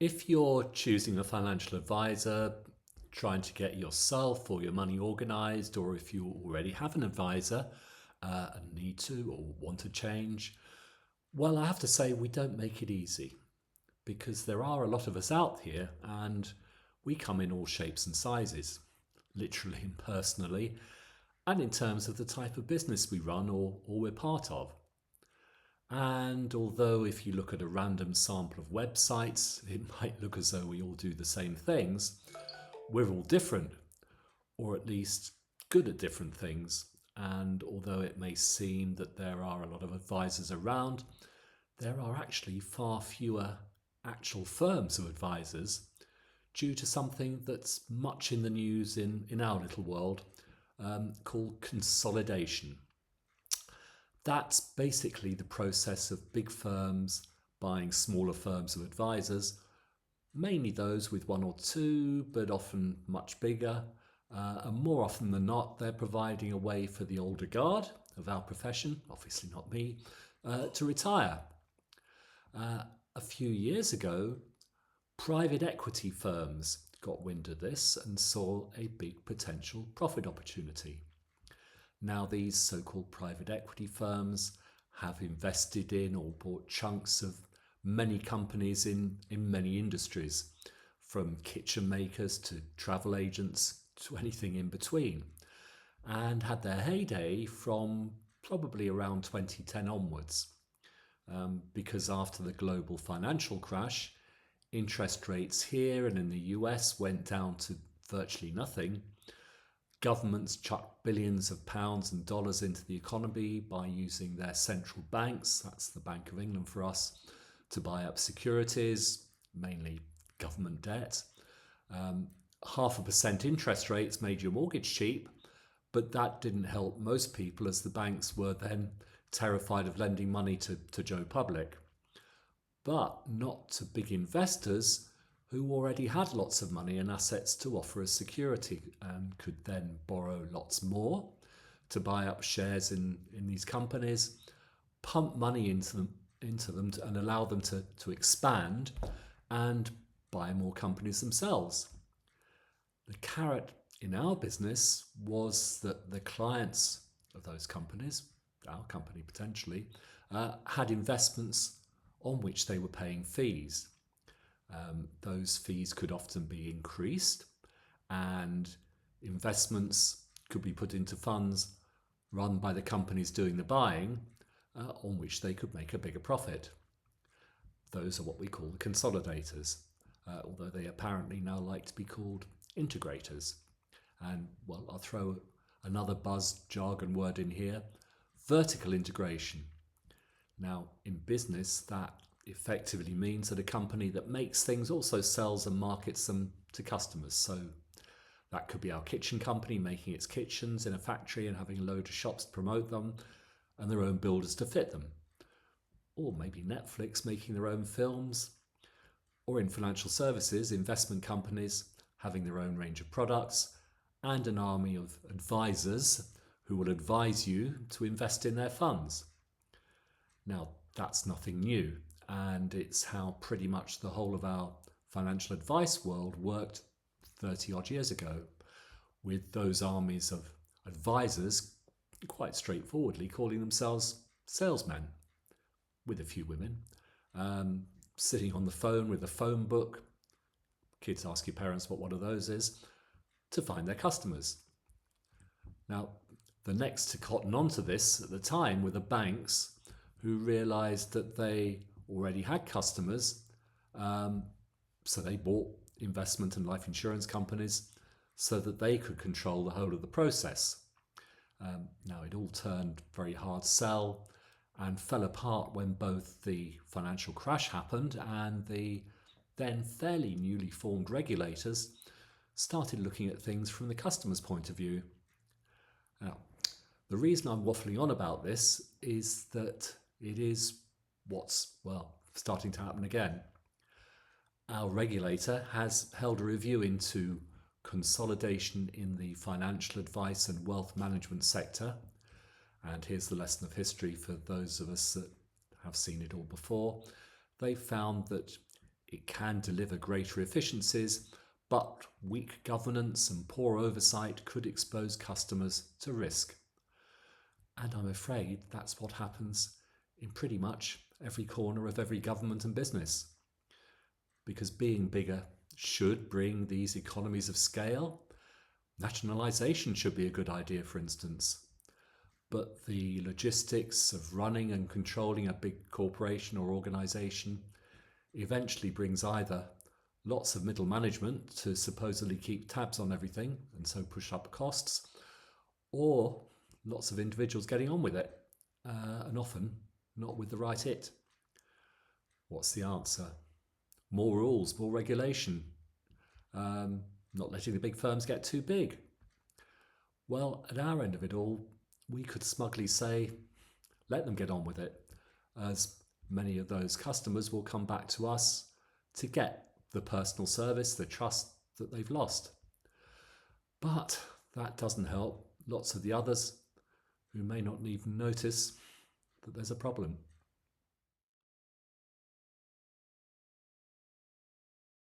If you're choosing a financial advisor, trying to get yourself or your money organized, or if you already have an advisor and need to or want to change, well, I have to say we don't make it easy because there are a lot of us out here and we come in all shapes and sizes, literally and personally, and in terms of the type of business we run or we're part of. And although if you look at a random sample of websites, it might look as though we all do the same things, we're all different, or at least good at different things. And although it may seem that there are a lot of advisors around, there are actually far fewer actual firms of advisors due to something that's much in the news in our little world called consolidation. That's basically the process of big firms buying smaller firms of advisors, mainly those with one or two, but often much bigger. And more often than not, they're providing a way for the older guard of our profession, obviously not me, to retire. A few years ago, private equity firms got wind of this and saw a big potential profit opportunity. Now, these so-called private equity firms have invested in or bought chunks of many companies in many industries, from kitchen makers to travel agents to anything in between, and had their heyday from probably around 2010 onwards. Because after the global financial crash, interest rates here and in the US went down to virtually nothing. Governments chucked billions of pounds and dollars into the economy by using their central banks, that's the Bank of England for us, to buy up securities, mainly government debt. 0.5% interest rates made your mortgage cheap, but that didn't help most people as the banks were then terrified of lending money to Joe Public. But not to big investors who already had lots of money and assets to offer as security and could then borrow lots more to buy up shares in these companies, pump money into them and allow them to expand and buy more companies themselves. The carrot in our business was that the clients of those companies, our company potentially, had investments on which they were paying fees. Those fees could often be increased and investments could be put into funds run by the companies doing the buying on which they could make a bigger profit. Those are what we call the consolidators, although they apparently now like to be called integrators. And well, I'll throw another buzz jargon word in here, vertical integration. Now, in business, that effectively means that a company that makes things also sells and markets them to customers. So that could be our kitchen company making its kitchens in a factory and having a load of shops to promote them and their own builders to fit them. Or maybe Netflix making their own films. Or in financial services, investment companies having their own range of products and an army of advisors who will advise you to invest in their funds. Now, that's nothing new, and it's how pretty much the whole of our financial advice world worked 30 odd years ago, with those armies of advisors quite straightforwardly calling themselves salesmen, with a few women, sitting on the phone with a phone book. Kids ask your parents what one of those is, to find their customers. Now, the next to cotton onto this at the time were the banks, who realised that they already had customers, so they bought investment and life insurance companies so that they could control the whole of the process. Now, it all turned very hard sell and fell apart when both the financial crash happened and the then fairly newly formed regulators started looking at things from the customer's point of view. Now, the reason I'm waffling on about this is that it is what's, well, starting to happen again. Our regulator has held a review into consolidation in the financial advice and wealth management sector. And here's the lesson of history for those of us that have seen it all before. They found that It can deliver greater efficiencies, but weak governance and poor oversight could expose customers to risk. And I'm afraid that's what happens in pretty much every corner of every government and business. Because being bigger should bring these economies of scale. Nationalisation should be a good idea, for instance. But the logistics of running and controlling a big corporation or organisation eventually brings either lots of middle management to supposedly keep tabs on everything and so push up costs, or lots of individuals getting on with it, and often not with the right it. What's the answer? More rules, more regulation, not letting the big firms get too big. Well, at our end of it all, we could smugly say, let them get on with it, as many of those customers will come back to us to get the personal service, the trust that they've lost. But that doesn't help lots of the others who may not even notice that there's a problem.